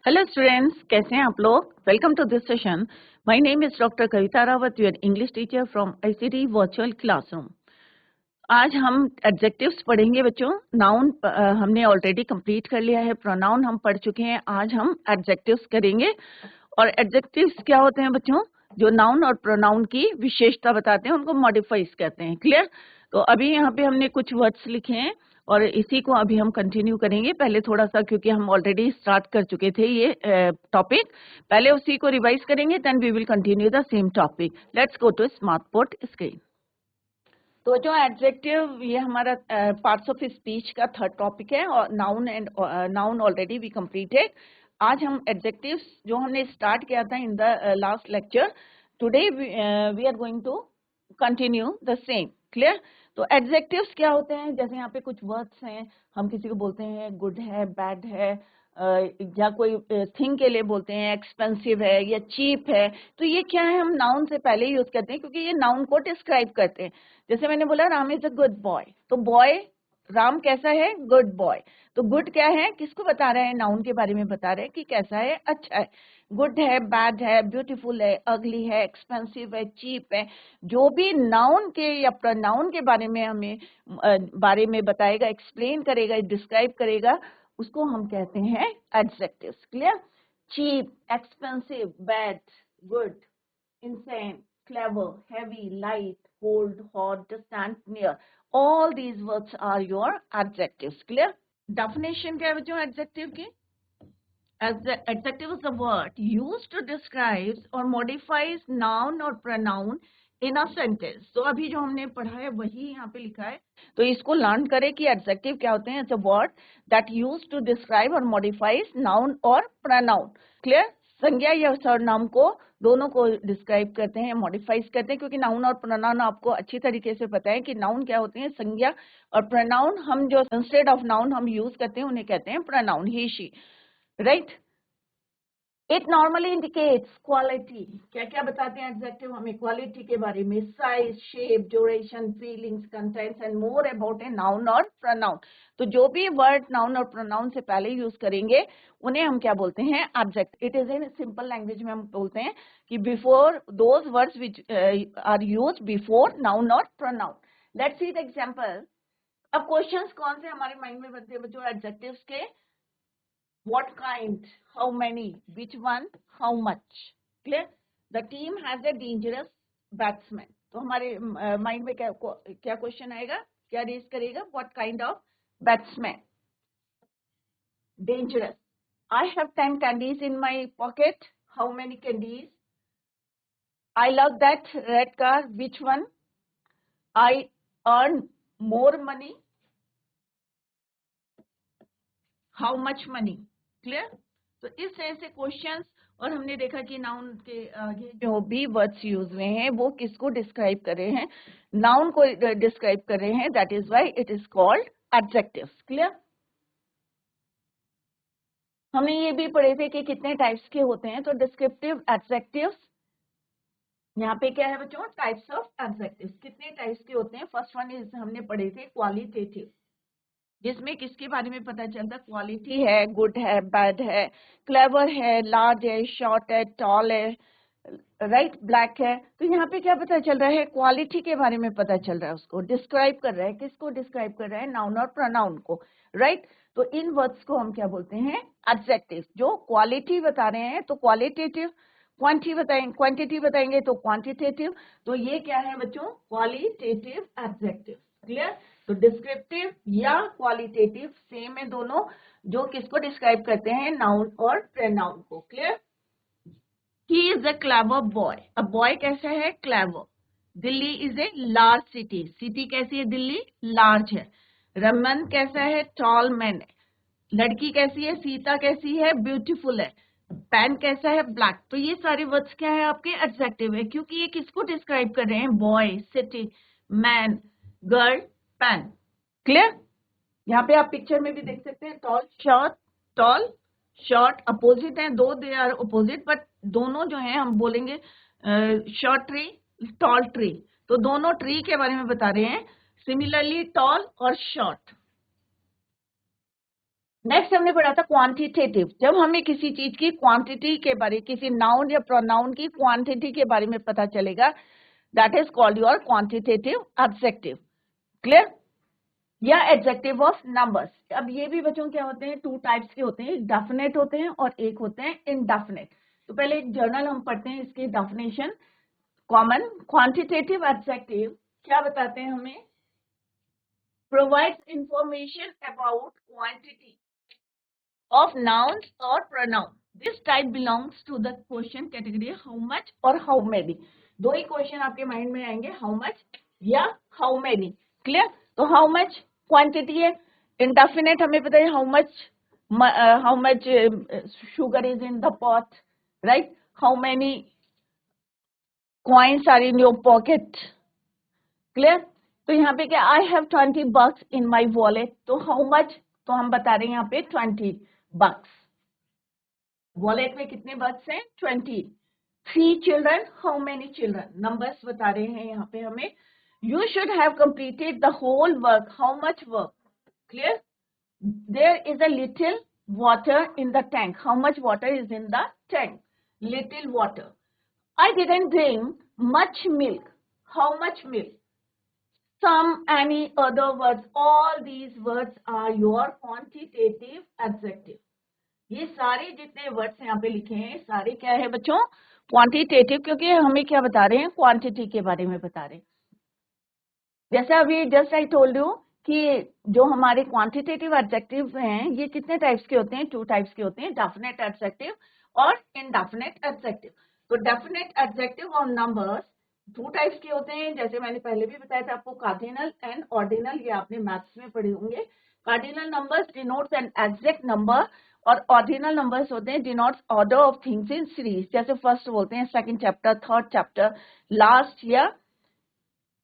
Hello students, कैसे हैं आप लोग। Welcome to this session. My name is doctor Kavita Rawat, your English teacher from ICT virtual classroom. आज हम एडजेक्टिव्स पढ़ेंगे बच्चों। नाउन हमने ऑलरेडी कंप्लीट कर लिया है, प्रोनाउन हम पढ़ चुके हैं। आज हम एडजेक्टिव्स करेंगे। और एडजेक्टिव्स क्या होते हैं बच्चों? जो नाउन और प्रोनाउन की विशेषता बताते हैं, उनको मॉडिफाइज कहते हैं। क्लियर? तो अभी यहाँ पे हमने कुछ वर्ड्स लिखे हैं और इसी को अभी हम कंटिन्यू करेंगे। पहले थोड़ा सा, क्योंकि हम ऑलरेडी स्टार्ट कर चुके थे ये टॉपिक, पहले उसी को रिवाइज करेंगे, then we will continue the same topic. Let's go to smart board screen. तो जो एडजेक्टिव, ये हमारा पार्ट्स ऑफ स्पीच का थर्ड टॉपिक है और नाउन ऑलरेडी वी कंप्लीटेड। आज हम एडजेक्टिव्स जो हमने स्टार्ट किया था in the last lecture, today we are going to continue the same. Clear? तो एडजेक्टिव्स क्या होते हैं? जैसे यहाँ पे कुछ वर्ड्स हैं, हम किसी को बोलते हैं गुड है, बैड है, या कोई थिंग के लिए बोलते हैं एक्सपेंसिव है या चीप है। तो ये क्या है, हम नाउन से पहले यूज करते हैं क्योंकि ये नाउन को डिस्क्राइब करते हैं। जैसे मैंने बोला Ram is a good boy, तो बॉय राम कैसा है? Good boy. तो गुड क्या है, किसको बता रहे हैं? नाउन के बारे में बता रहे हैं कि कैसा है, अच्छा है। गुड है, बैड है, ब्यूटीफुल है, अगली है, एक्सपेंसिव है, चीप है। जो भी नाउन के या प्रोनाउन के बारे में हमें बारे में बताएगा, एक्सप्लेन करेगा, डिस्क्राइब करेगा, उसको हम कहते हैं adjectives. Clear? Cheap, expensive, bad, good, insane, clever, heavy, light, cold, hot, distant, near. All these words are your adjectives. Clear? Definition क्या है बच्चों adjective की? As the adjective is a word used to describe or modifies noun or pronoun in a sentence. तो अभी जो हमने पढ़ा है वही यहाँ पे लिखा है, तो इसको लर्न करें कि adjective क्या होते हैं। It's a word that used to describe or modifies noun or pronoun. Clear? संज्ञा या सर्वनाम को, दोनों को डिस्क्राइब करते हैं, मॉडिफाइज करते हैं। क्योंकि नाउन और प्रोनाउन आपको अच्छी तरीके से पता है कि नाउन क्या होते हैं, संज्ञा, और प्रोनाउन हम जो इंस्टेड ऑफ नाउन हम यूज करते हैं उन्हें कहते हैं pronoun, he she. Right? It normally indicates quality. क्या क्या बताते हैं एडजेक्टिव हमें? क्वालिटी के बारे में, size, shape, duration, feelings, contents and more about a noun और प्रोनाउन। तो जो भी वर्ड नाउन और प्रोनाउन से पहले यूज करेंगे उन्हें हम क्या बोलते हैं? Adjective. It is in simple language में हम बोलते हैं कि before those words which are used before noun और pronoun. Let's see the example. अब क्वेश्चंस कौन से हमारे माइंड में बनते हैं बच्चों एडजेक्टिव्स के? What kind, how many, which one, how much. Clear? The team has a dangerous batsman. तो हमारे माइंड में क्या क्वेश्चन आएगा, क्या रेज करेगा? What kind of batsman? Dangerous. I have 10 candies in my pocket. How many candies? I love that red car. Which one? I earn more money. How much money? Clear? तो इस तरह से questions, और हमने देखा कि noun के आगे जो भी वर्ड्स यूज हुए हैं वो किसको डिस्क्राइब कर रहे हैं? नाउन को डिस्क्राइब कर रहे हैं। That is why it is called adjectives. Clear? हमने ये भी पढ़े थे कि कितने टाइप्स के होते हैं। तो डिस्क्रिप्टिव एडजेक्टिव्स, यहाँ पे क्या है बच्चों? Types of adjectives. कितने टाइप्स के होते हैं? फर्स्ट वन इज हमने पढ़े थे क्वालिटेटिव, जिसमें किसके बारे में पता चलता? क्वालिटी है, गुड है, बैड है, क्लेवर है, लार्ज है, शॉर्ट है, टॉल है, राइट, ब्लैक है। तो यहाँ पे क्या पता चल रहा है? क्वालिटी के बारे में पता चल रहा है। उसको डिस्क्राइब कर रहा है। किसको डिस्क्राइब कर रहा है? नाउन और प्रोनाउन को। राइट? तो इन वर्ड्स को हम क्या बोलते हैं? एडजेक्टिव। जो क्वालिटी बता रहे हैं तो क्वालिटेटिव, क्वांटिटी बताएंगे तो क्वांटिटेटिव। तो ये क्या है बच्चों? Qualitative adjective. क्लियर? तो डिस्क्रिप्टिव या क्वालिटेटिव सेम है दोनों, जो किसको डिस्क्राइब करते हैं? नाउन और प्रोनाउन को। Clear? He is a clever boy. अब बॉय कैसा है? Clever. Delhi is a large city. City कैसी है? दिल्ली लार्ज है। रमन कैसा है? टॉल मैन है। लड़की कैसी है? सीता कैसी है? ब्यूटीफुल है। पेन कैसा है? ब्लैक। तो ये सारे वर्ड्स क्या है? आपके एडजेक्टिव है, क्योंकि ये किसको डिस्क्राइब कर रहे हैं? Boy, city, man, girl, pen. Clear? यहाँ पे आप पिक्चर में भी देख सकते हैं tall, short. Tall, short opposite है, दो दे आर अपोजिट, बट दोनों जो है हम बोलेंगे शॉर्ट ट्री, टॉल ट्री। तो दोनों ट्री के बारे में बता रहे हैं। सिमिलरली टॉल और शॉर्ट। नेक्स्ट हमने पढ़ा था क्वांटिटेटिव। जब हमें किसी चीज की क्वांटिटी के बारे, किसी नाउन या प्रोनाउन की क्वांटिटी के बारे में पता चलेगा, that is called your quantitative adjective. Clear? या एडजेक्टिव ऑफ नंबर्स। अब ये भी बच्चों क्या होते हैं, टू टाइप्स के होते हैं, एक डेफिनेट होते हैं और एक होते हैं इनडेफिनेट। तो पहले एक जर्नल हम पढ़ते हैं, इसकी डेफिनेशन। कॉमन क्वांटिटेटिव एडजेक्टिव क्या बताते हैं हमें? Provides information about quantity of nouns or pronoun. This type belongs to the question category how much और how many. दो ही क्वेश्चन आपके माइंड में आएंगे, how much या how many. क्लियर? तो how much क्वांटिटी है, indefinite हमें पता है how much sugar is in the pot, right? How many coins are in your pocket. Clear? तो यहाँ पे क्या, I have 20 bucks in my wallet. तो how much, तो हम बता रहे हैं यहाँ पे 20 bucks. वॉलेट में कितने बक्स हैं? 20. 3 children, how many children? Numbers बता रहे हैं यहाँ पे हमें। You should have completed the whole work, how much work? Clear? There is a little water in the tank, how much water is in the tank? Little water. I didn't drink much milk, how much milk? Some, any other words, all these words are your quantitative adjective. ये सारे जितने words यहाँ पे लिखे हैं सारे क्या है बच्चों? क्वांटिटेटिव, क्योंकि हमें क्या बता रहे हैं? क्वांटिटी के बारे में बता रहे हैं। जैसा अभी जस्ट आई टोल्ड यू कि जो हमारे क्वांटिटेटिव एडजेक्टिव हैं ये कितने टाइप्स के होते हैं? 2 टाइप्स के होते हैं, डेफिनेट एडजेक्टिव और इनडेफिनेट एडजेक्टिव। तो डेफिनेट एडजेक्टिव और नंबर्स 2 टाइप्स के होते हैं, जैसे मैंने पहले भी बताया था आपको, कार्डिनल एंड ऑर्डिनल। ये आपने मैथ्स में पढ़े होंगे। Cardinal numbers denotes an exact number और ऑर्डिनल नंबर्स होते हैं denotes order of things in series. जैसे फर्स्ट बोलते हैं, second chapter, third chapter, last, या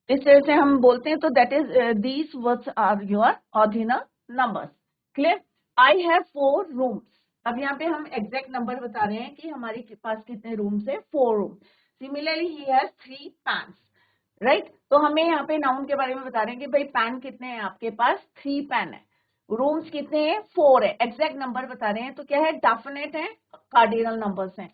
इस तरह से हम बोलते हैं। तो that is these words are your ordinal numbers. Clear? I have 4 rooms. अब यहाँ पे हम एग्जैक्ट नंबर बता रहे हैं कि हमारे पास कितने रूम्स है? 4 room. Similarly he has 3 pans, right? तो हमें यहाँ पे नाउन के बारे में बता रहे हैं कि भाई पैन कितने हैं आपके पास? 3 पैन है। रूम्स कितने हैं? 4 है। एग्जैक्ट नंबर बता रहे हैं, तो क्या है? डेफिनेट है, कार्डिनल नंबर्स हैं।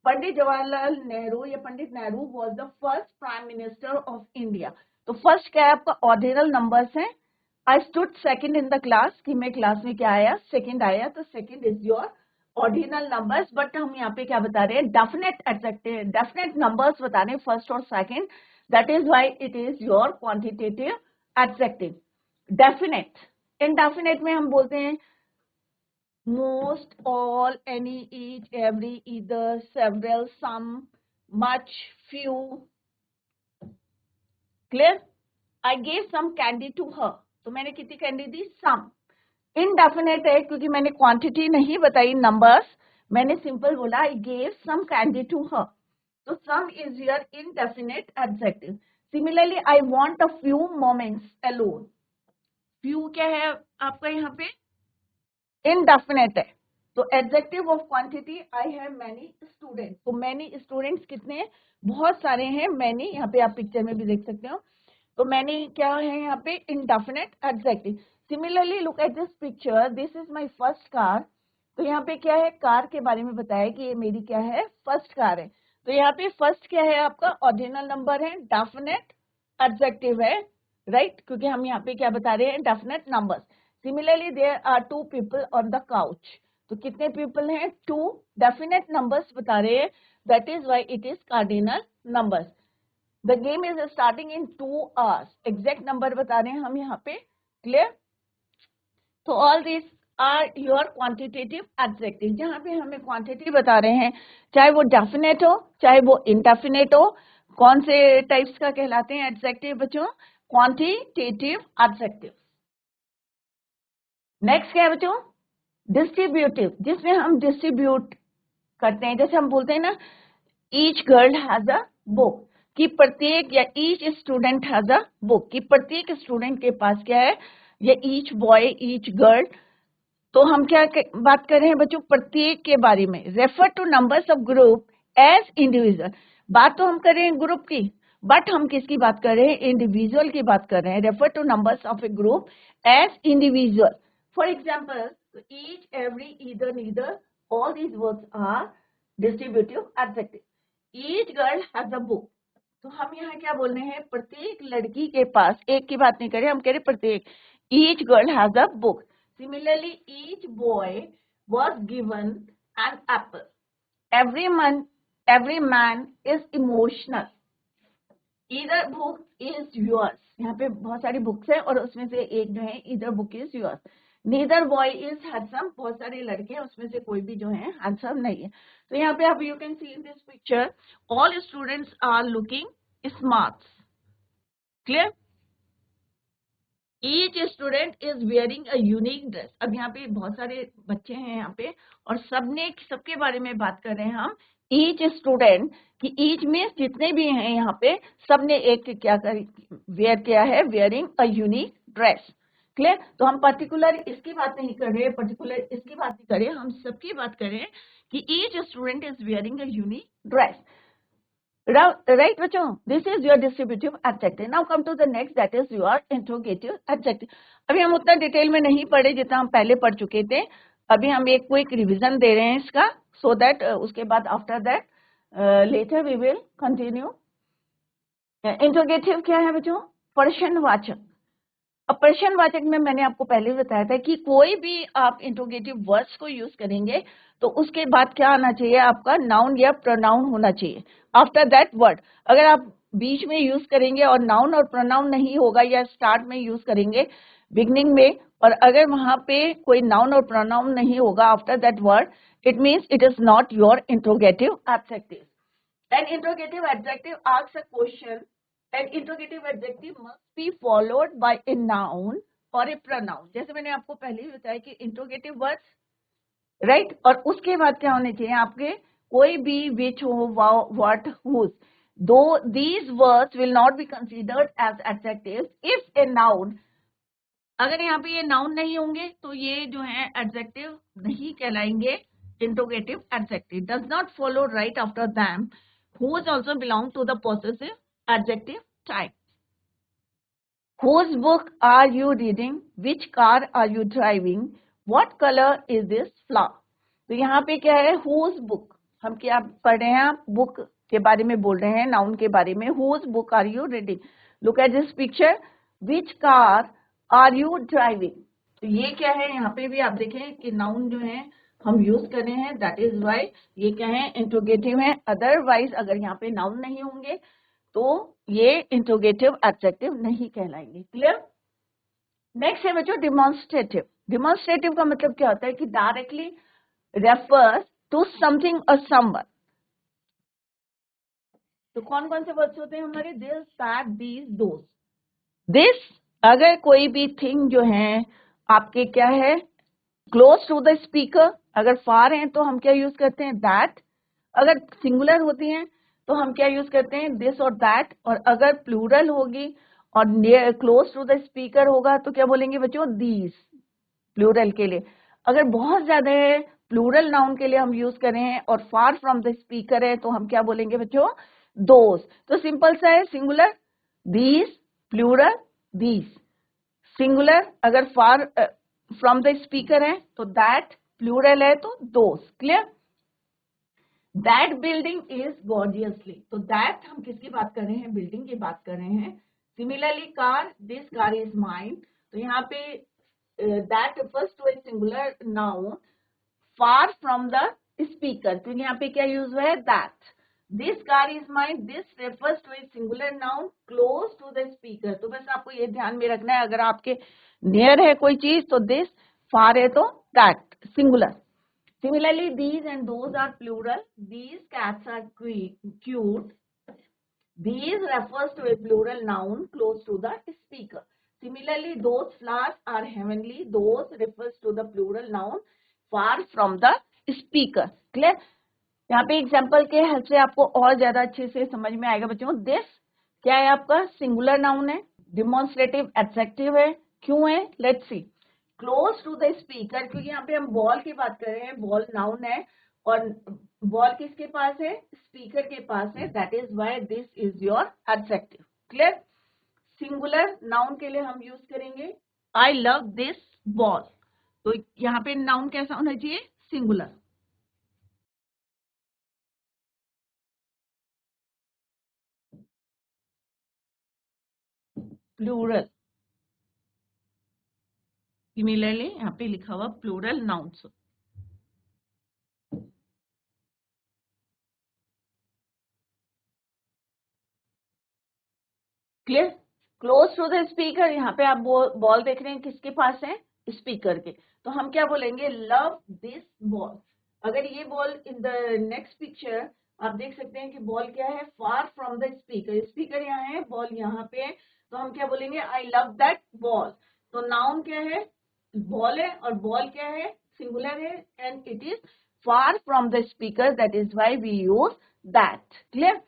पंडित जवाहरलाल नेहरू या Pandit Nehru was the first prime minister of India. तो फर्स्ट क्या है आपका? ऑर्डिनल नंबर्स हैं। I stood second in the class, कि मैं क्लास में क्या आया? सेकंड आया। तो second is your ordinal numbers. But हम यहाँ पे क्या बता रहे हैं? डेफिनेट एडजेक्टिव, डेफिनेट नंबर्स बता रहे हैं, फर्स्ट और second. That is why it is your quantitative adjective. Definite. Indefinite में हम बोलते हैं most, all, any, each, every, either, several, some, much, few. Clear? I gave some candy to her. तो मैंने कितनी कैंडी दी? some. Indefinite है क्योंकि मैंने क्वांटिटी नहीं बताई, नंबर्स, मैंने सिंपल बोला I gave some candy to her. तो some is your indefinite adjective. Similarly, I want a few moments alone. Few क्या है आपका यहाँ पे? इनडेफिनेट है। तो adjective of quantity, I have many students. तो मैनी स्टूडेंट्स कितने हैं? बहुत सारे हैं। मैनी यहाँ पे आप पिक्चर में भी देख सकते हो। तो मैनी क्या है यहाँ पे? Indefinite adjective. Similarly look at this picture, this is my first car. तो यहाँ पे क्या है? कार के बारे में बताया कि ये मेरी क्या है? फर्स्ट कार है। तो यहाँ पे फर्स्ट क्या है आपका? ऑर्डिनल नंबर है, डेफिनेट एडजेक्टिव है, राइट? क्योंकि हम यहाँ पे क्या बता रहे हैं? Definite numbers. Similarly, there are 2 people on the couch. तो कितने people हैं? 2 definite numbers बता रहे हैं. That is why it is cardinal numbers. The game is starting in 2 hours. Exact number बता रहे हैं हम यहाँ पे. Clear? तो all these are your quantitative adjective. जहाँ पे हमें quantity बता रहे हैं, चाहे वो definite हो, चाहे वो indefinite हो, कौन से types का कहलाते हैं adjective बच्चों? Quantitative adjective. नेक्स्ट क्या है बच्चों? डिस्ट्रीब्यूटिव, जिसमें हम डिस्ट्रीब्यूट करते हैं। जैसे हम बोलते हैं ना, each girl has a book, कि प्रत्येक, या each student has a book, कि प्रत्येक स्टूडेंट के पास क्या है? या ईच बॉय, ईच गर्ल। तो हम क्या बात कर रहे हैं बच्चों? प्रत्येक के बारे में। Refer to numbers of group as individual. बात तो हम कर रहे हैं ग्रुप की, बट हम किसकी बात कर रहे हैं? इंडिविजुअल की बात कर रहे हैं। Refer to numbers of a group as individual. For example, each, every, either, neither, all these words are distributive adjective. Each girl has a book. तो हम यहाँ क्या बोल रहे हैं, प्रत्येक लड़की के पास, एक की बात नहीं करें, हम कह रहे प्रत्येक. Each girl has a book. Similarly, each boy was given an apple. Every man is emotional. Either book is yours. यहाँ पे बहुत सारी बुक्स है और उसमें से एक जो है either book is yours. Neither boy is handsome. बहुत सारे लड़के हैं, उसमें से कोई भी जो है handsome नहीं है. तो यहाँ पे आप you can see in this picture, all students are looking smart. Clear? Each student is wearing a unique dress. अब यहाँ पे बहुत सारे बच्चे हैं यहाँ पे और सबके बारे में बात कर रहे हैं हम. Each student कि each मीन्स जितने भी हैं यहाँ पे सबने एक क्या वेयर किया है, wearing a unique dress. Clear? तो हम पर्टिकुलर इसकी बात नहीं कर रहे, पर्टिकुलर इसकी बात नहीं कर रहे, हम सबकी बात कर रहे हैं कि each student is wearing a unique dress. Right, बच्चों? This is your distributive adjective. Now come to the next, that is your interrogative adjective. अभी हम उतना डिटेल में नहीं पढ़े जितना हम पहले पढ़ चुके थे. अभी हम एक क्विक रिवीजन दे रहे हैं इसका, so that उसके बाद after that later we will continue. Interrogative क्या है बच्चों? प्रश्नवाचक. अब प्रश्नवाचक में मैंने आपको पहले बताया था कि कोई भी आप इंट्रोगेटिव वर्ड्स को यूज करेंगे तो उसके बाद क्या आना चाहिए, आपका नाउन या प्रोनाउन होना चाहिए आफ्टर दैट वर्ड. अगर आप बीच में यूज करेंगे और नाउन और प्रोनाउन नहीं होगा, या स्टार्ट में यूज करेंगे बिगनिंग में, और अगर वहां पे कोई नाउन और प्रोनाउन नहीं होगा after that word, it means it is not your interrogative adjective. An interrogative adjective asks a question. An interrogative adjective must be followed by a noun or a pronoun. जैसे मैंने आपको पहले ही बताया कि interrogative words, right? और उसके बाद क्या होने चाहिए आपके, कोई भी which हो, what, whose. Though these words will not be considered as adjectives if a noun, अगर यहाँ पे ये noun नहीं होंगे तो ये जो है adjective नहीं कहलाएंगे. Interrogative adjective does not follow right after them. Whose also belong to the possessive adjective type. Whose book are you reading? Which car are you driving? What color is this flower? तो यहाँ पे क्या है, whose book. हम क्या पढ़ रहे हैं, बुक के बारे में बोल रहे हैं, नाउन के बारे में. Whose book are you reading? Look at this picture. Which car are you driving? तो ये क्या है, यहाँ पे भी आप देखें कि नाउन जो है हम यूज कर रहे हैं, दैट इज वाई ये क्या है, इंट्रोगेटिव है. अदरवाइज अगर यहाँ पे नाउन नहीं होंगे तो ये इंट्रोगेटिव एडजेक्टिव नहीं कहलाएंगे. क्लियर? नेक्स्ट है बच्चों डिमॉन्स्ट्रेटिव. डिमॉन्स्ट्रेटिव का मतलब क्या होता है कि डायरेक्टली रेफर्स टू समथिंग और समवन. तो कौन कौन से वर्ड्स होते हैं हमारे, this, that, these, those. This अगर कोई भी थिंग जो है आपके क्या है, क्लोज टू द स्पीकर. अगर फार हैं तो हम क्या यूज करते हैं, दैट. अगर सिंगुलर होती हैं तो हम क्या यूज करते हैं, दिस और दैट. और अगर प्लूरल होगी और क्लोज टू द स्पीकर होगा तो क्या बोलेंगे बच्चों, दीज, प्लूरल के लिए. अगर बहुत ज्यादा है, प्लूरल नाउन के लिए हम यूज कर रहे हैं और फार फ्रॉम द स्पीकर है तो हम क्या बोलेंगे बच्चों, दोस. तो सिंपल सा है, singular these, plural these. Singular अगर फार फ्रॉम द स्पीकर है तो दैट, प्लूरल है तो those. Clear? That building is gorgeously. तो दैट हम किसकी बात कर रहे हैं, बिल्डिंग की बात कर रहे हैं. Similarly car, this car is mine. तो यहाँ पे that refers to a singular noun far from the speaker. तो यहाँ पे क्या यूज हुआ है, that. This car is mine, this refers to a singular noun close to the speaker. तो बस आपको ये ध्यान में रखना है, अगर आपके नियर है कोई चीज तो दिस, फार है तो that, singular. Similarly, these and those are plural. These cats are cute. These refers to a plural noun close to the speaker. Similarly, those flowers are heavenly. Those refers to the plural noun far from the speaker. Clear? यहाँ पे example के help से आपको और ज्यादा अच्छे से समझ में आएगा बच्चों. दिस क्या है आपका, सिंगुलर नाउन है, डिमॉन्स्ट्रेटिव एडजेक्टिव है. क्यों है, let's see. Close to the speaker, क्योंकि यहाँ पे हम बॉल की बात कर रहे हैं, बॉल नाउन है और बॉल किसके पास है, स्पीकर के पास है. That is why this is your adjective. Clear? Singular noun के लिए हम यूज करेंगे, आई लव दिस बॉल. तो यहाँ पे नाउन कैसा होना चाहिए? सिंगुलर। प्लूरल। सिमिलरली यहाँ पे लिखा हुआ plural nouns. Clear? Close to the speaker, यहाँ पे आप बॉल देख रहे हैं किसके पास है? स्पीकर के। तो हम क्या बोलेंगे? Love this ball. अगर ये ball in the next picture आप देख सकते हैं कि बॉल क्या है? फार फ्रॉम द स्पीकर। स्पीकर यहाँ है, बॉल यहाँ पे है, तो हम क्या बोलेंगे? I love that ball. तो नाउन क्या है? बॉल है, और बॉल क्या है? सिंगुलर है, and it is far from the speaker, that is why we use that. Clear?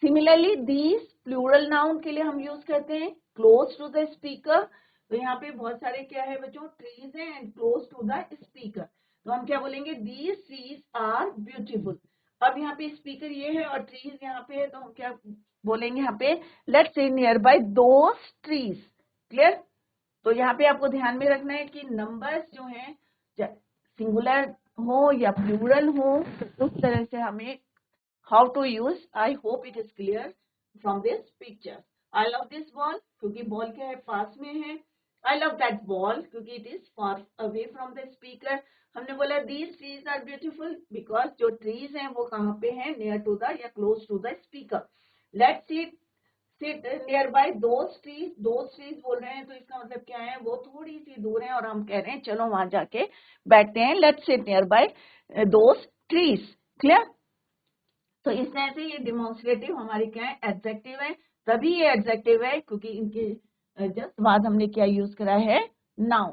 Similarly these plural noun के लिए हम यूज करते हैं क्लोज टू द स्पीकर। तो यहाँ पे बहुत सारे क्या है बच्चों? ट्रीज है, and close to the speaker. तो हम क्या बोलेंगे? These trees are beautiful. अब यहाँ पे स्पीकर ये है और ट्रीज यहाँ पे है, तो हम क्या बोलेंगे यहाँ पे? Let's say near by those trees. Clear? तो यहाँ पे आपको ध्यान में रखना है कि नंबर्स जो हैं सिंगुलर हो या प्लूरल हो, तो उस तरह से हमें how to use. I hope it is clear from this picture. I love this ball क्योंकि बॉल क्या है? पास में है। I love that ball क्योंकि it is far away from the speaker. हमने बोला these trees are beautiful because जो trees हैं वो कहाँ पे हैं? near to the या close to the speaker. Let's sit nearby those trees. those trees बोल रहे हैं तो इसका मतलब क्या है? वो थोड़ी सी दूर है और हम कह रहे हैं चलो वहां जाके बैठते हैं। Let's sit nearby those trees. Clear? तो इस तरह से ये डिमॉन्स्ट्रेटिव हमारी क्या है? एडजेक्टिव है। तभी ये एडजेक्टिव है क्योंकि इनके जस्ट बाद हमने क्या यूज करा है? नाउन।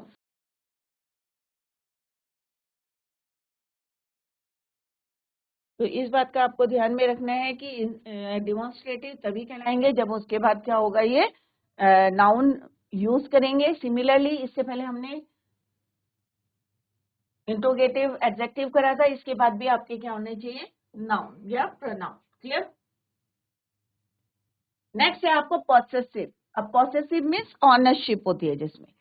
तो इस बात का आपको ध्यान में रखना है कि डिमॉन्स्ट्रेटिव तभी कहलाएंगे जब उसके बाद क्या होगा? ये नाउन यूज करेंगे। सिमिलरली इससे पहले हमने इंट्रोगेटिव एडजेक्टिव करा था, इसके बाद भी आपके क्या होने चाहिए? नाउन या प्रोनाउन। क्लियर? नेक्स्ट है आपको पॉसेसिव। अब पॉसेसिव मीन्स ऑनरशिप होती है, जिसमें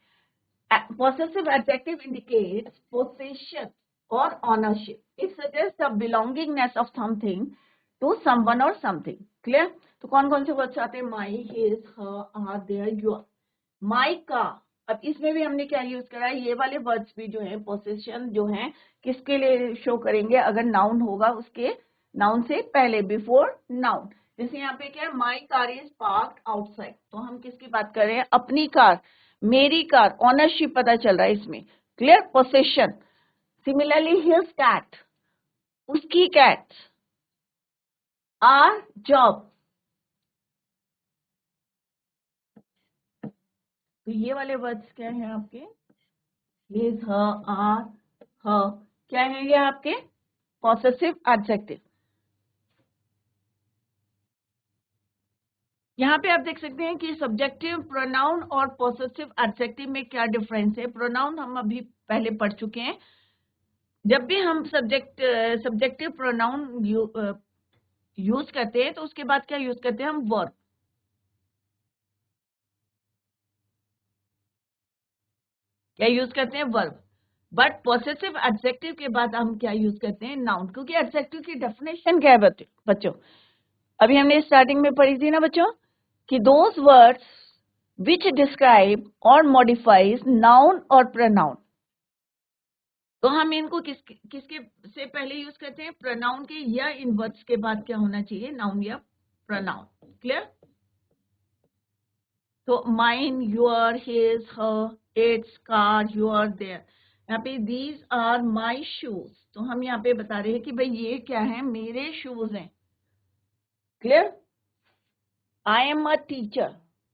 possessive adjective indicates possession or ownership. It suggests the belongingness of something to someone or something. Clear? तो कौन कौन से वर्ड्स आते हैं? my, his, her, are, their, your. my का, अब इसमें भी हमने क्या यूज करा है? ये वाले वर्ड्स भी जो है पोसेशन जो है किसके लिए शो करेंगे? अगर नाउन होगा उसके नाउन से पहले, बिफोर नाउन। जैसे यहाँ पे क्या है? My car is parked outside. तो हम किसकी बात कर रहे हैं? अपनी कार, मेरी कार। ऑनरशिप पता चल रहा है इसमें। Clear? Possession. Similarly his cat, उसकी कैट। Our job. तो ये वाले वर्ड्स क्या हैं आपके? हिज, हर, आर, हर, क्या है ये आपके? Possessive adjective. यहाँ पे आप देख सकते हैं कि सब्जेक्टिव प्रोनाउन और पॉसेसिव एडजेक्टिव में क्या डिफरेंस है। प्रोनाउन हम अभी पहले पढ़ चुके हैं। जब भी हम सब्जेक्टिव प्रोनाउन यूज करते हैं तो उसके बाद क्या यूज करते हैं? हम वर्ब। क्या यूज करते हैं? वर्ब। बट पॉसेसिव एडजेक्टिव के बाद हम क्या यूज करते हैं? नाउन। क्योंकि एडजेक्टिव की डेफिनेशन क्या है बच्चों? अभी हमने स्टार्टिंग में पढ़ी थी ना बच्चों कि दोज वर्ड्स विच डिस्क्राइब और मॉडिफाइज नाउन और प्रोनाउन। तो हम इनको किसके से पहले यूज करते हैं? प्रोनाउन के, या इन वर्ड्स के बाद क्या होना चाहिए? नाउन या प्रोनाउन। क्लियर? तो mine, your, his, her, its, car, your, their. यहाँ पे दीज आर माई शूज। तो हम यहाँ पे बता रहे हैं कि भाई ये क्या है? मेरे शूज हैं। Clear? I am a teacher.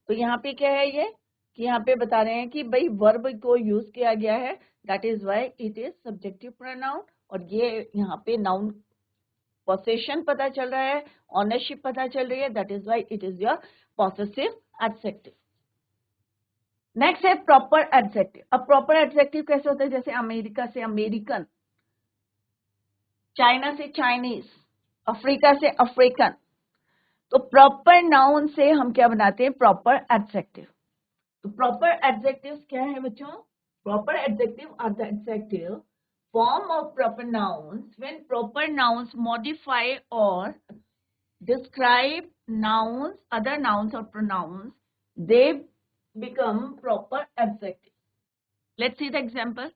तो यहाँ पे क्या है ये? कि यहाँ पे बता रहे हैं कि भाई वर्ब को यूज किया गया है, that is why it is subjective pronoun. और ये यहाँ पे नाउन पोसेशन पता चल रहा है, ऑनरशिप पता चल रही है, that is why it is your possessive adjective. Next है प्रॉपर एडजेक्टिव। अब प्रॉपर एडजेक्टिव कैसे होता है? जैसे अमेरिका से अमेरिकन, चाइना से चाइनीज, अफ्रीका से अफ्रीकन। तो प्रॉपर नाउन से हम क्या बनाते हैं? Proper adjective. तो प्रॉपर एडजेक्टिव्स क्या है बच्चों? Proper adjective are the adjective form of proper nouns when proper nouns modify or describe nouns, other nouns or pronouns, they become proper adjective. Let's see the example.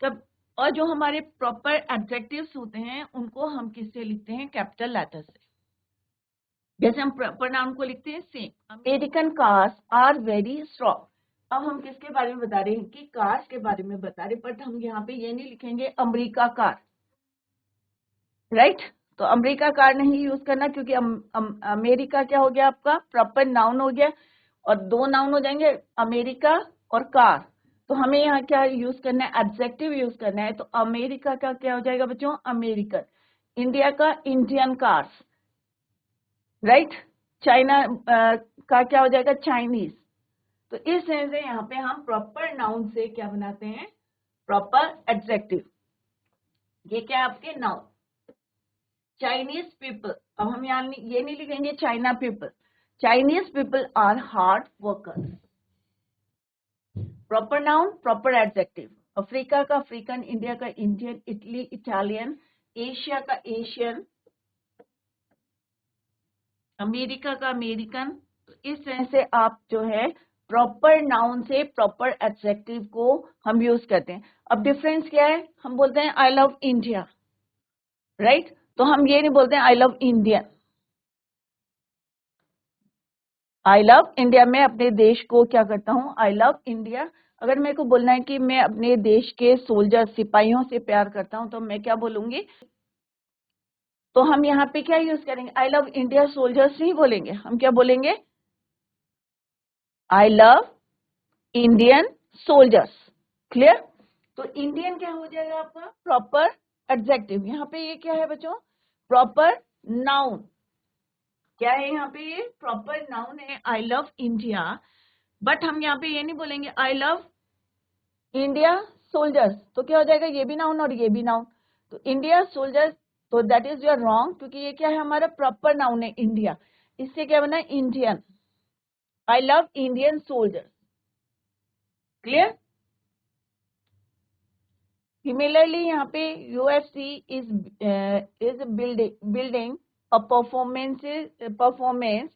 तब और जो हमारे proper adjectives होते हैं उनको हम किससे लिखते हैं? कैपिटल लेटर से. जैसे हम प्रॉपर नाउन को लिखते हैं same. American cars are very strong. अब हम किसके बारे में बता रहे हैं? कि कार्स के बारे में बता रहे, बट हम यहाँ पे ये नहीं लिखेंगे अमेरिका कार, राइट? तो अमेरिका कार नहीं यूज करना, क्योंकि अमेरिका क्या हो गया आपका? प्रॉपर नाउन हो गया, और दो नाउन हो जाएंगे अमेरिका और कार. तो हमें यहाँ क्या यूज करना है? एडजेक्टिव यूज करना है. तो अमेरिका का क्या हो जाएगा बच्चों? अमेरिकन. इंडिया का इंडियन कार्स, राइट? चाइना का क्या हो जाएगा? चाइनीज. तो इस तरह से यहाँ पे हम प्रॉपर नाउन से क्या बनाते हैं? Proper adjective. ये क्या है आपके? नाउन. Chinese people. अब हम यहाँ ये नहीं लिखेंगे China people. Chinese people are hard workers. Proper noun, proper adjective. Africa का अफ्रीकन, इंडिया का इंडियन, इटली इटालियन, एशिया का एशियन, अमेरिका का अमेरिकन. तो इस तरह से आप जो है प्रॉपर नाउन से प्रॉपर एडजेक्टिव को हम यूज करते हैं. अब डिफरेंस क्या है? हम बोलते हैं आई लव इंडिया, राइट? तो हम ये नहीं बोलते हैं I love Indian. I love India, मैं अपने देश को क्या करता हूं? I love India. अगर मेरे को बोलना है कि मैं अपने देश के सोल्जर सिपाहियों से प्यार करता हूं, तो मैं क्या बोलूंगी? तो हम यहाँ पे क्या यूज करेंगे? आई लव इंडिया सोल्जर्स नहीं बोलेंगे, हम क्या बोलेंगे? I love Indian soldiers. Clear? तो इंडियन क्या हो जाएगा आपका? Proper adjective. यहाँ पे ये क्या है बच्चों? Proper noun. क्या है यहाँ पे? ये प्रॉपर नाउन है, आई लव इंडिया. बट हम यहाँ पे ये नहीं बोलेंगे आई लव इंडिया सोल्जर्स. तो क्या हो जाएगा? ये भी नाउन और ये भी नाउन. तो इंडिया सोल्जर्स, तो दैट इज यूर रॉन्ग, क्योंकि ये क्या है? हमारा प्रॉपर नाउन है इंडिया. इससे क्या बना? Indian. I love Indian soldiers. Clear? Similarly, यहाँ पे UFC is building a performance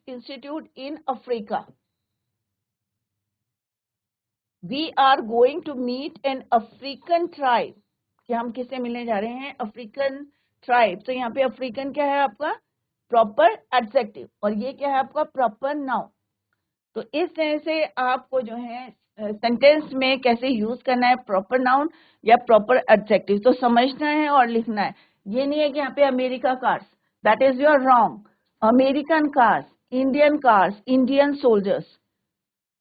institute in Africa. We are going to meet an African tribe. कि हम किससे मिलने जा रहे हैं? African tribe. तो यहाँ पे अफ्रीकन क्या है आपका? Proper adjective. और ये क्या है आपका? Proper noun. तो इस तरह से आपको जो है सेंटेंस में कैसे यूज करना है प्रॉपर नाउन या प्रॉपर एडजेक्टिव, तो समझना है और लिखना है. ये नहीं है कि यहाँ पे America cars, that is your wrong. American cars, Indian cars, Indian soldiers,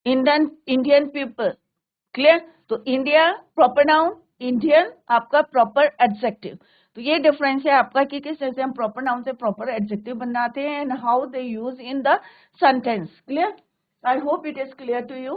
Indian people. Clear? तो इंडिया प्रॉपर नाउन, इंडियन आपका प्रॉपर एडजेक्टिव. तो ये डिफरेंस है आपका कि किस तरह से हम प्रॉपर नाउन से प्रॉपर एडजेक्टिव बनाते हैं and how they use in the sentence. Clear? I hope it is clear to you.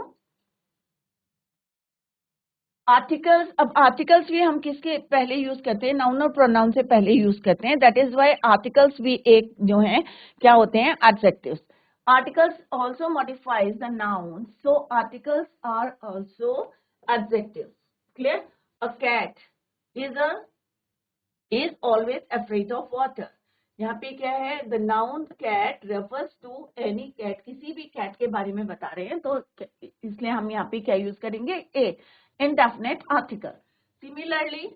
Articles. अब आर्टिकल्स भी हम किसके पहले यूज करते हैं? नाउन और प्रोनाउन से पहले यूज करते हैं. दैट इज व्हाई आर्टिकल्स भी एक जो है क्या होते हैं? Adjectives. Articles also modifies the noun, so articles are also adjectives. Clear? A cat is always afraid of water. यहाँ पे क्या है? The noun cat refers to any cat. किसी भी कैट के बारे में बता रहे हैं, तो इसलिए हम यहाँ पे क्या यूज करेंगे? ए indefinite article. Similarly,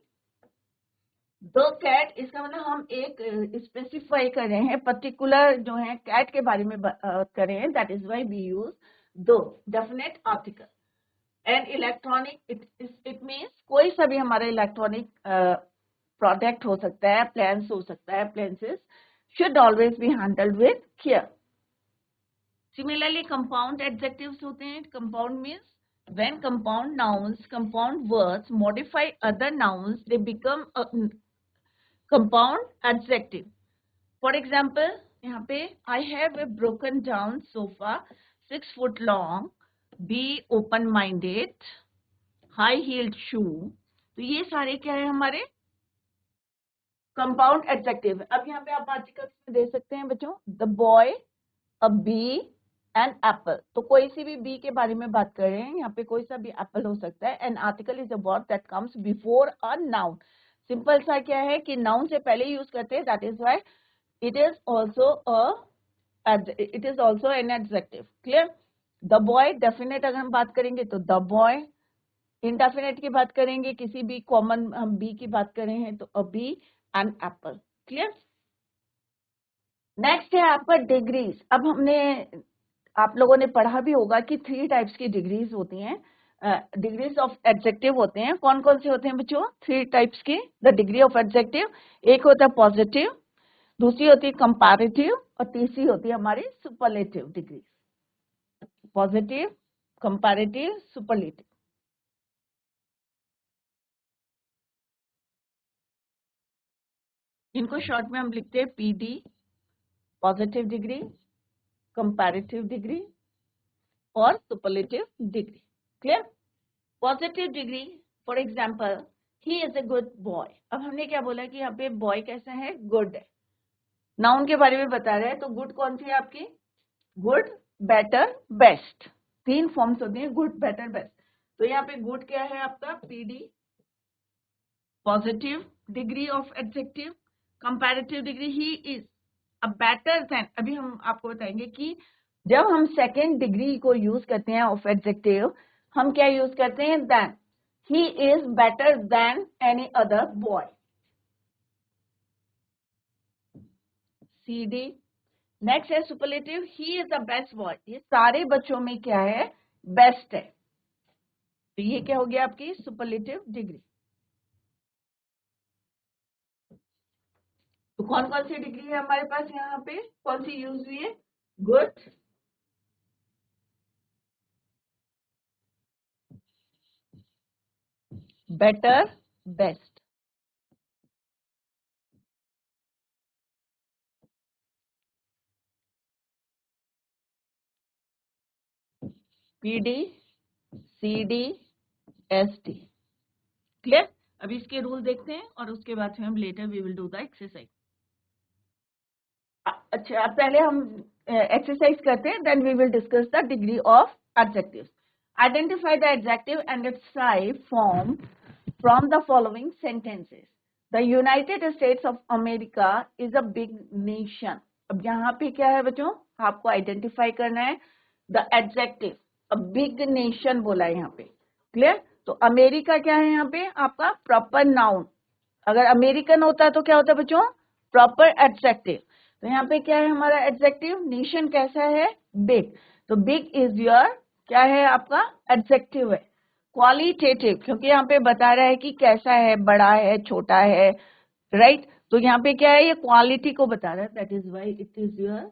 the cat, इसका मतलब हम एक स्पेसिफाई कर रहे हैं, पर्टिकुलर जो है कैट के बारे में कर रहे हैं. That is why we use the definite article. And electronic, it means कोई सा भी हमारा इलेक्ट्रॉनिक प्रोडक्ट हो सकता है, अप्लायंस हो सकता है, appliances should always be handled with care. Similarly, compound adjectives होते हैं. Compound means when compound nouns, compound words modify other nouns, they become a compound adjective. For example, यहाँ पे I have a broken down sofa, 6 foot long, be open minded, high heeled shoe. तो ये सारे क्या है हमारे? Compound adjective. अब यहाँ पे आप आर्टिकल्स में दे सकते हैं बच्चों. The boy, a B, an apple, तो कोई सी भी बी के बारे में बात कर रहे हैं, यहाँ पे कोई सा भी एप्पल हो सकता है। An article is a word that comes before a noun. Simple सा क्या है कि नाउन से पहले यूज करते हैं, that is why it is also an adjective. Clear? The boy, definite अगर हम बात करेंगे तो द बॉय, इंडेफिनेट की बात करेंगे, किसी भी कॉमन हम बी की बात कर रहे हैं तो a B an apple. Clear? Next है आपका डिग्रीज। अब हमने, आप लोगों ने पढ़ा भी होगा कि 3 टाइप्स की डिग्रीज होती हैं, डिग्रीज ऑफ एडजेक्टिव होते हैं। कौन कौन से होते हैं बच्चों? 3 टाइप्स के, द डिग्री ऑफ एडजेक्टिव। एक होता है पॉजिटिव, दूसरी होती है कंपैरेटिव, और तीसरी होती है हमारी superlative degree. Positive, comparative, superlative. इनको शॉर्ट में हम लिखते हैं PD, positive degree, comparative degree और superlative degree. Clear? Positive degree, for example, he is a good boy. अब हमने क्या बोला कि यहाँ पे बॉय कैसा है? गुड है। नाउन के बारे में बता रहे हैं, तो गुड कौन सी है आपकी? Good, better, best. 3 फॉर्म्स होती हैं, गुड, बेटर, बेस्ट। तो यहाँ पे गुड क्या है आपका? PD, positive degree of adjective. Comparative degree, he is a better than. अभी हम आपको बताएंगे कि जब हम सेकेंड डिग्री को यूज करते हैं ऑफ एडजेक्टिव, हम क्या यूज करते हैं? Then. He is better than any other boy. C D. Next है superlative, he is the best boy. ये सारे बच्चों में क्या है? बेस्ट है। तो ये क्या हो गया आपकी सुपरलेटिव डिग्री। तो कौन कौन सी डिग्री है हमारे पास यहाँ पे? कौन सी यूज हुई है? Good, better, best. PD, CD, SD. Clear? अभी इसके रूल देखते हैं और उसके बाद फिर हम later we will do the exercise. अच्छा, पहले हम एक्सरसाइज करते हैं, then we will discuss the degree of adjectives. Identify the adjective and its type form from the following sentences. The United States of America is a big nation. अब यहाँ पे क्या है बच्चों? आपको आइडेंटिफाई करना है the adjective. A big nation बोला है यहाँ पे। क्लियर? तो अमेरिका क्या है यहाँ पे? आपका प्रॉपर नाउन। अगर अमेरिकन होता है तो क्या होता है बच्चों? Proper adjective. तो यहाँ पे क्या है हमारा एडजेक्टिव? नेशन कैसा है? बिग। तो बिग इज योर क्या है आपका? एडजेक्टिव है। क्वालिटेटिव, क्योंकि यहाँ पे बता रहा है कि कैसा है, बड़ा है, छोटा है, राइट? तो यहाँ पे क्या है? ये क्वालिटी को बता रहा है, that is why it is your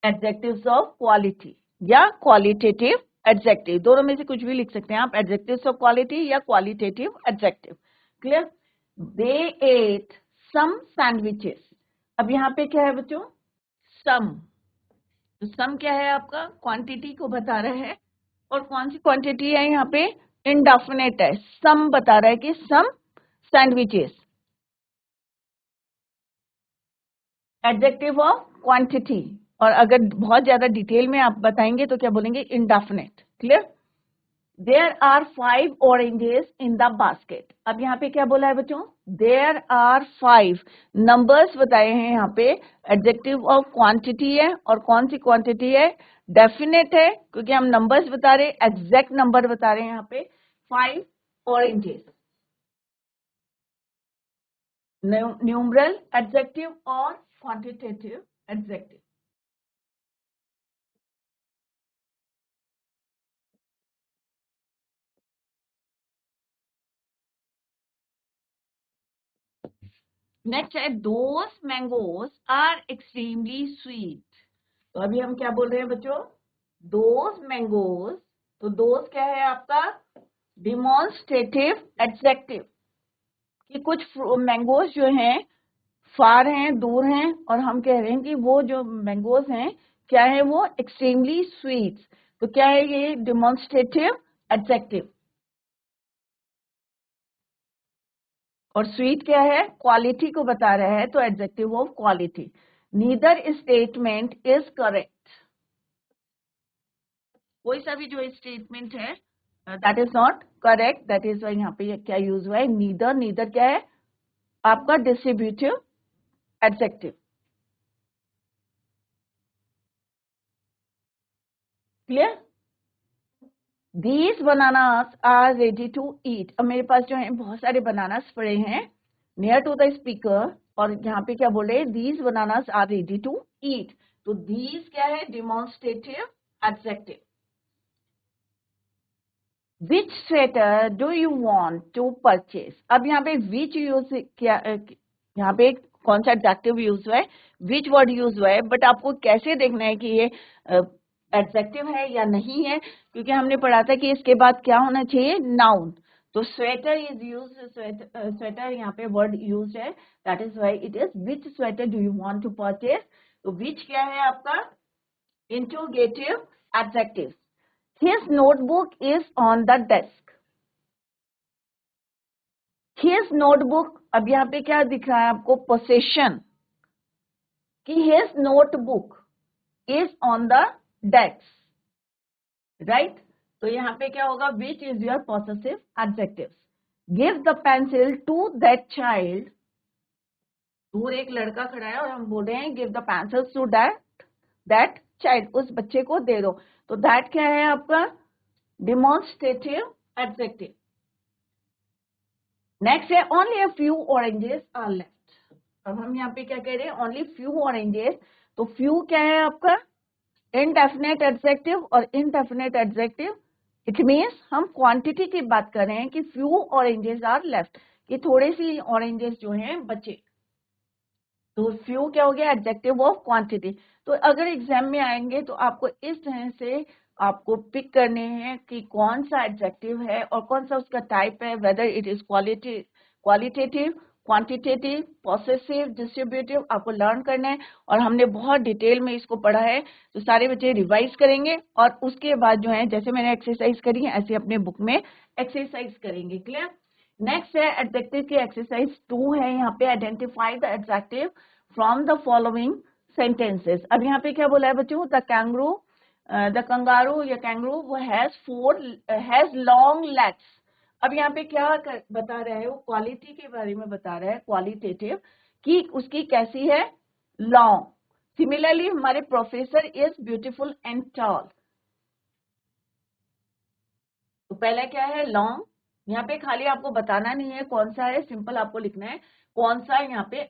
adjectives of quality या क्वालिटेटिव एडजेक्टिव। दोनों में से कुछ भी लिख सकते हैं आप, एडजेक्टिव्स ऑफ क्वालिटी या qualitative adjective. Clear? They ate some sandwiches. अब यहाँ पे क्या है बच्चों? सम। तो सम क्या है आपका? क्वांटिटी को बता रहा है। और कौन सी क्वांटिटी है यहाँ पे? इंडेफिनेट है। सम बता रहा है कि सम सैंडविचेस। Adjective of quantity. और अगर बहुत ज्यादा डिटेल में आप बताएंगे तो क्या बोलेंगे? Indefinite. Clear? There are 5 oranges in the basket. अब यहाँ पे क्या बोला है बच्चों? देयर आर 5 नंबर्स बताए हैं यहाँ पे। एडजेक्टिव ऑफ क्वांटिटी है, और कौन सी क्वांटिटी है? डेफिनेट है, क्योंकि हम नंबर्स बता रहे हैं, एग्जैक्ट नंबर बता रहे हैं यहाँ पे। 5 oranges। न्यूमरल एडजेक्टिव और क्वांटिटेटिव एडजेक्टिव। नेक्स्ट है दोस मैंगोज आर एक्सट्रीमली स्वीट। तो अभी हम क्या बोल रहे हैं बच्चों? दोस मैंगोज। तो दोस क्या है आपका? डिमॉन्स्ट्रेटिव एडजेक्टिव, कि कुछ मैंगोज जो हैं फार हैं, दूर हैं, और हम कह रहे हैं कि वो जो मैंगोज हैं क्या है? वो एक्सट्रीमली स्वीट। तो क्या है ये? Demonstrative adjective. और स्वीट क्या है? क्वालिटी को बता रहा है, तो adjective of quality. Neither statement is correct. कोई सा भी जो स्टेटमेंट है that is not correct, that is why यहाँ पे क्या यूज हुआ है, नीदर। नीदर क्या है आपका distributive adjective. Clear? These bananas are ready to eat। अब मेरे पास जो है बहुत सारे बनानास पड़े हैं नियर टू द स्पीकर, और यहाँ पे क्या बोले, these bananas are ready to eat। तो these क्या है, demonstrative adjective. Which sweater do you want to purchase? अब यहाँ पे which यूज क्या, यहाँ पे कौन सा एडजेक्टिव यूज हुआ है, which वर्ड यूज हुआ है, बट आपको कैसे देखना है कि ये एडजेक्टिव है या नहीं है, क्योंकि हमने पढ़ा था कि इसके बाद क्या होना चाहिए, नाउन। तो स्वेटर इज यूज, स्वेटर यहाँ पे वर्ड यूज है, that is why it is which sweater do you want to purchase. तो विच क्या है आपका interrogative adjective. His notebook is on the desk। His notebook, अब यहाँ पे क्या दिख रहा है आपको, पोसेशन, कि his notebook is on the desk, right? तो यहाँ पे क्या होगा, which is your possessive adjective। Give the pencil to that child। दूर एक लड़का खड़ा है और हम बोल रहे हैं give the pencils to that child, उस बच्चे को दे दो। तो that क्या है आपका डिमॉन्स्ट्रेटिव एडजेक्टिव। नेक्स्ट है only a few oranges are left. अब हम यहाँ पे क्या कह रहे हैं, ओनली फ्यू ऑरेंजेस। तो फ्यू क्या है आपका इनडेफिनेट एडजेक्टिव, और इनडेफिनेट एडजेक्टिव इट मीन्स हम क्वांटिटी की बात कर रहे हैं कि फ्यू ऑरेंजेस आर लेफ्ट, कि थोड़े सी ऑरेंजेस जो हैं बचे। तो फ्यू क्या हो गया, एडजेक्टिव ऑफ क्वांटिटी। तो अगर एग्जाम में आएंगे तो आपको इस तरह से आपको पिक करने हैं कि कौन सा एडजेक्टिव है और कौन सा उसका टाइप है, whether it is qualitative, quantitative, possessive, distributive, आपको लर्न करना है। और हमने बहुत डिटेल में इसको पढ़ा है, तो सारे बच्चे रिवाइज करेंगे और उसके बाद जो है जैसे मैंने एक्सरसाइज करी है ऐसे अपने बुक में एक्सरसाइज करेंगे। क्लियर? नेक्स्ट है एडजेक्टिव की एक्सरसाइज 2 है, यहाँ पे identify the adjective from the following sentences. अब यहाँ पे क्या बोला है बच्चों, द कंगारू या कैंगरू वो हैज लॉन्ग लेग्स। अब यहाँ पे क्या बता रहा है, वो क्वालिटी के बारे में बता रहा है, क्वालिटेटिव, कि उसकी कैसी है, लॉन्ग। सिमिलरली हमारे professor is beautiful and tall. तो पहला क्या है, लॉन्ग। यहाँ पे खाली आपको बताना नहीं है कौन सा है, सिंपल आपको लिखना है कौन सा यहाँ पे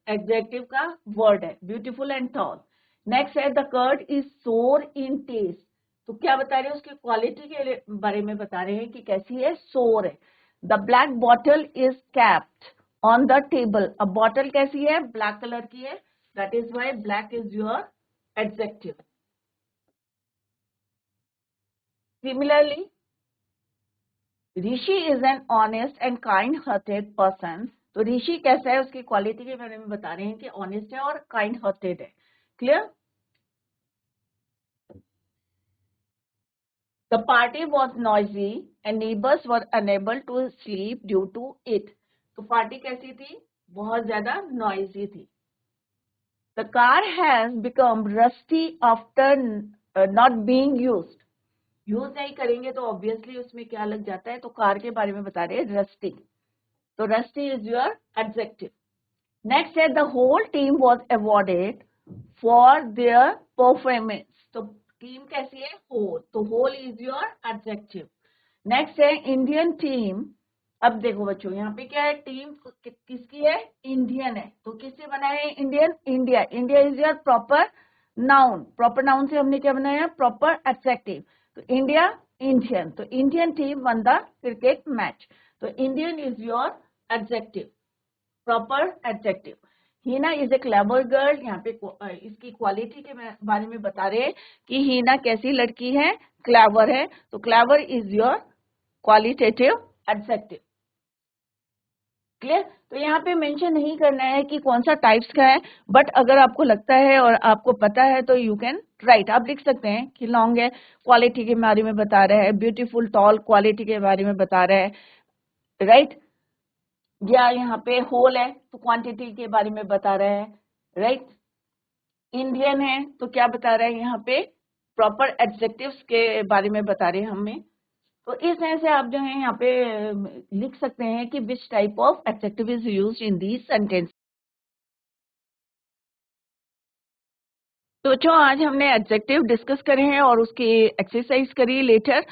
एडजेक्टिव का वर्ड है, ब्यूटीफुल एंड टॉल। नेक्स्ट है द कर्ड इज सोर इन टेस्ट। तो क्या बता रहे हैं, उसकी क्वालिटी के बारे में बता रहे हैं कि कैसी है, सोर है। The black bottle is capped on the table. अब बॉटल कैसी है, ब्लैक कलर की है, that is why black is your adjective. Similarly Rishi is an honest and kind hearted person. तो ऋषि कैसा है, उसकी क्वालिटी के बारे में बता रहे हैं कि ऑनेस्ट है और काइंड हार्टेड है। Clear? The party was noisy and neighbours were unable to sleep due to it. तो पार्टी कैसी थी, बहुत ज्यादा नॉइजी थी। The car has become rusty after not being used. Use नहीं करेंगे तो ऑब्वियसली उसमें क्या लग जाता है, तो कार के बारे में बता रहे हैं रस्टी। तो rusty is your adjective. Next है the whole team was awarded for their performance. तो टीम कैसी है, होल, तो whole is your adjective. Next है इंडियन टीम। अब देखो बच्चों यहाँ पे क्या है, टीम किसकी है, इंडियन है। तो किससे बना है Indian, India. India is your proper noun. Proper noun से हमने क्या बनाया, प्रॉपर एडजेक्टिव। तो इंडिया, इंडियन, तो Indian team won the cricket match. तो Indian is your adjective, proper adjective. Heena is a clever girl. यहाँ पे इसकी क्वालिटी के बारे में बता रहे हैं कि हीना कैसी लड़की है, क्लेवर है। तो clever is your qualitative adjective. Clear? तो यहाँ पे मेंशन नहीं करना है कि कौन सा टाइप्स का है, बट अगर आपको लगता है और आपको पता है तो यू कैन राइट, आप लिख सकते हैं कि लॉन्ग है, क्वालिटी के बारे में बता रहा है, ब्यूटीफुल टॉल क्वालिटी के बारे में बता रहा है, राइट। या यहाँ पे होल है तो क्वांटिटी के बारे में बता रहा है, राइट। इंडियन है तो क्या बता रहा है यहाँ पे, प्रॉपर एडजेक्टिव्स के बारे में बता रहे हैं हमें। तो इस तरह से आप जो है यहाँ पे लिख सकते हैं कि which type of adjective is used in these sentence. तो बच्चों आज हमने एडजेक्टिव डिस्कस करे हैं और उसकी एक्सरसाइज करी। लेटर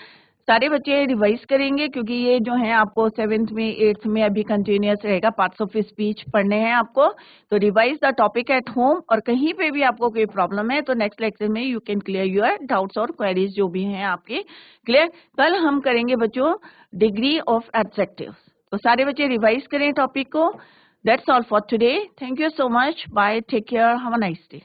सारे बच्चे रिवाइज करेंगे क्योंकि ये जो है आपको 7th में 8th में अभी कंटिन्यूअस रहेगा, पार्ट्स ऑफ स्पीच पढ़ने हैं आपको। तो revise the topic at home, और कहीं पे भी आपको कोई प्रॉब्लम है तो नेक्स्ट लेक्चर में you can clear your doubts और क्वेरीज जो भी हैं आपके। क्लियर? कल हम करेंगे बच्चों डिग्री ऑफ एडजेक्टिव। तो सारे बच्चे रिवाइज करें टॉपिक को। That's all for today. Thank you so much. Bye, take care, have a nice day.